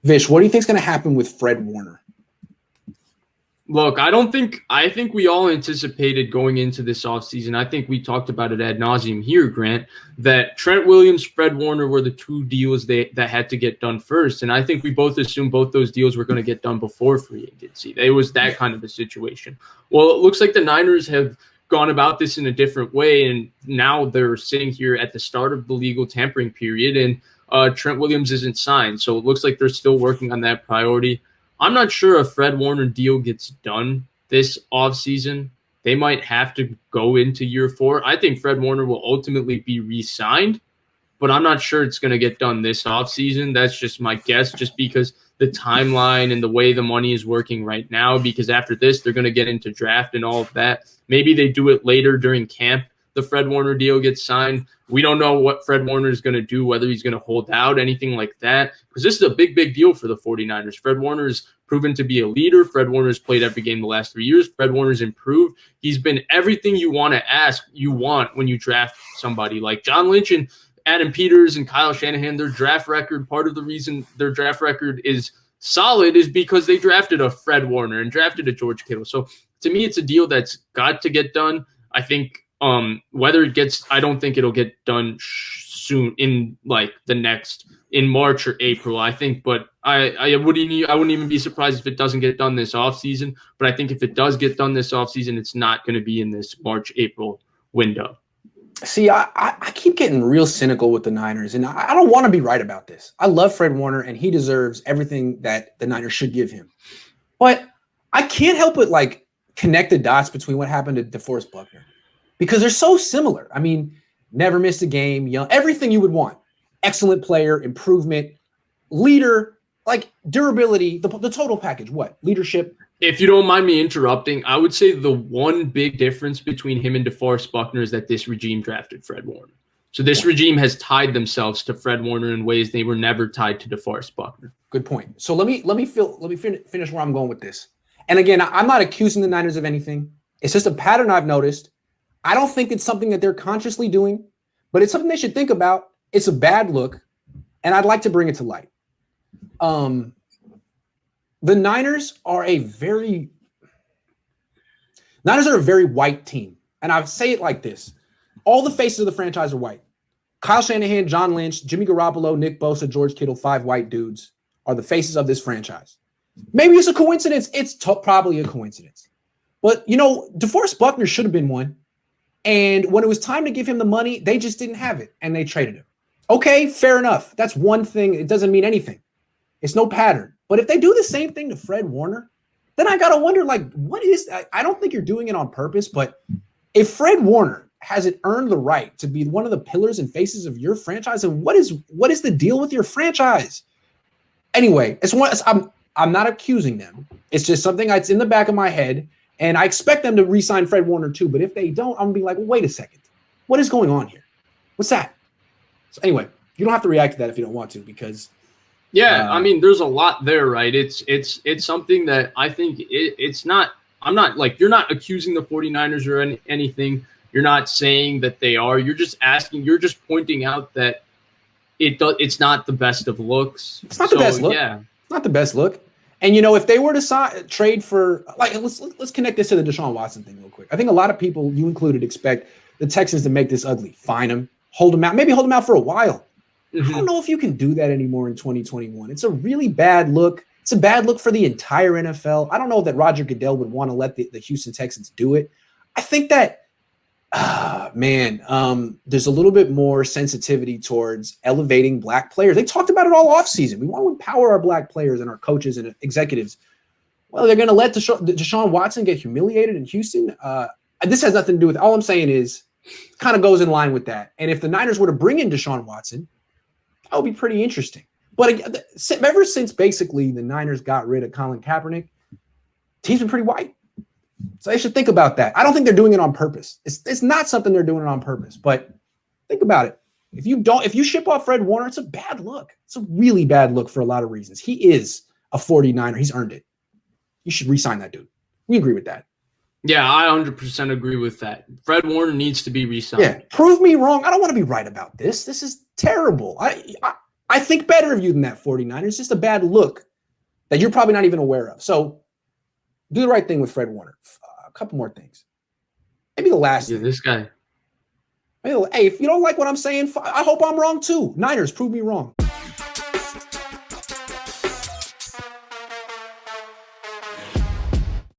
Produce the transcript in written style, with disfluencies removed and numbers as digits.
Vish, what do you think is going to happen with Fred Warner? Look, I think we all anticipated going into this offseason. I think we talked about it ad nauseum here, Grant, that Trent Williams, Fred Warner were the two deals that had to get done first. And I think we both assumed both those deals were going to get done before free agency. It was that kind of a situation. Well, it looks like the Niners have gone about this in a different way. And now they're sitting here at the start of the legal tampering period. And Trent Williams isn't signed. So it looks like they're still working on that priority. I'm not sure if Fred Warner deal gets done this offseason. They might have to go into year 4. I think Fred Warner will ultimately be re-signed, but I'm not sure it's going to get done this offseason. That's just my guess, just because the timeline and the way the money is working right now, because after this, they're going to get into draft and all of that. Maybe they do it later during camp. The Fred Warner deal gets signed. We don't know what Fred Warner is going to do, whether he's going to hold out, anything like that, because this is a big, big deal for the 49ers. Fred Warner is proven to be a leader. Fred Warner's played every game the last 3 years. Fred Warner's improved. He's been everything you want to ask you want when you draft somebody like John Lynch and Adam Peters and Kyle Shanahan. Their draft record, part of the reason their draft record is solid is because they drafted a Fred Warner and drafted a George Kittle. So to me, it's a deal that's got to get done. I think whether it gets, I don't think it'll get done soon in in March or April, I think, but I wouldn't even be surprised if it doesn't get done this offseason. But I think if it does get done this offseason, it's not going to be in this March, April window. See, I keep getting real cynical with the Niners, and I don't want to be right about this. I love Fred Warner, and he deserves everything that the Niners should give him. But I can't help but connect the dots between what happened to DeForest Buckner, because they're so similar. I mean, never missed a game, young, everything you would want. Excellent player, improvement, leader, durability, the total package. What? Leadership. If you don't mind me interrupting, I would say the one big difference between him and DeForest Buckner is that this regime drafted Fred Warner. So this regime has tied themselves to Fred Warner in ways they were never tied to DeForest Buckner. Good point. So let me finish where I'm going with this. And again, I'm not accusing the Niners of anything. It's just a pattern I've noticed. I don't think it's something that they're consciously doing, but it's something they should think about. It's a bad look, and I'd like to bring it to light. The Niners are a very white team. And I say it like this. All the faces of the franchise are white. Kyle Shanahan, John Lynch, Jimmy Garoppolo, Nick Bosa, George Kittle, 5 white dudes are the faces of this franchise. Maybe it's a coincidence. It's probably a coincidence. But, DeForest Buckner should have been one. And when it was time to give him the money, they just didn't have it, and they traded him. Okay, fair enough. That's one thing. It doesn't mean anything. It's no pattern. But if they do the same thing to Fred Warner, then I got to wonder, what is – I don't think you're doing it on purpose, but if Fred Warner hasn't earned the right to be one of the pillars and faces of your franchise, then what is the deal with your franchise? Anyway, I'm not accusing them. It's just something that's in the back of my head, and I expect them to re-sign Fred Warner too. But if they don't, I'm going to be like, wait a second. What is going on here? What's that? So anyway, you don't have to react to that if you don't want to, because – yeah, I mean, there's a lot there, right? It's something that I think it's not – I'm not you're not accusing the 49ers or anything. You're not saying that they are. You're just asking – you're just pointing out that it's not the best of looks. It's not the best look. Yeah. It's not the best look. And, if they were to trade for – let's connect this to the Deshaun Watson thing real quick. I think a lot of people, you included, expect the Texans to make this ugly. Fine him. Hold him out. Maybe hold him out for a while. I don't know if you can do that anymore in 2021. It's a really bad look. It's a bad look for the entire NFL. I don't know that Roger Goodell would want to let the Houston Texans do it. I think that, there's a little bit more sensitivity towards elevating black players. They talked about it all offseason. We want to empower our black players and our coaches and executives. Well, they're going to let Deshaun Watson get humiliated in Houston. This has nothing to do with – all I'm saying is it kind of goes in line with that. And if the Niners were to bring in Deshaun Watson, that would be pretty interesting. But ever since basically the Niners got rid of Colin Kaepernick, team's been pretty white. So they should think about that. I don't think they're doing it on purpose. It's not something they're doing it on purpose. But think about it. If you ship off Fred Warner, it's a bad look. It's a really bad look for a lot of reasons. He is a 49er. He's earned it. You should re-sign that dude. We agree with that. Yeah, I 100% agree with that. Fred Warner needs to be re-signed. Yeah, prove me wrong. I don't want to be right about this. This is terrible. I I think better of you than that 49ers. It's just a bad look that you're probably not even aware of. So do the right thing with Fred Warner. A couple more things. Maybe the last thing. This guy. Hey, if you don't like what I'm saying, I hope I'm wrong too. Niners, prove me wrong.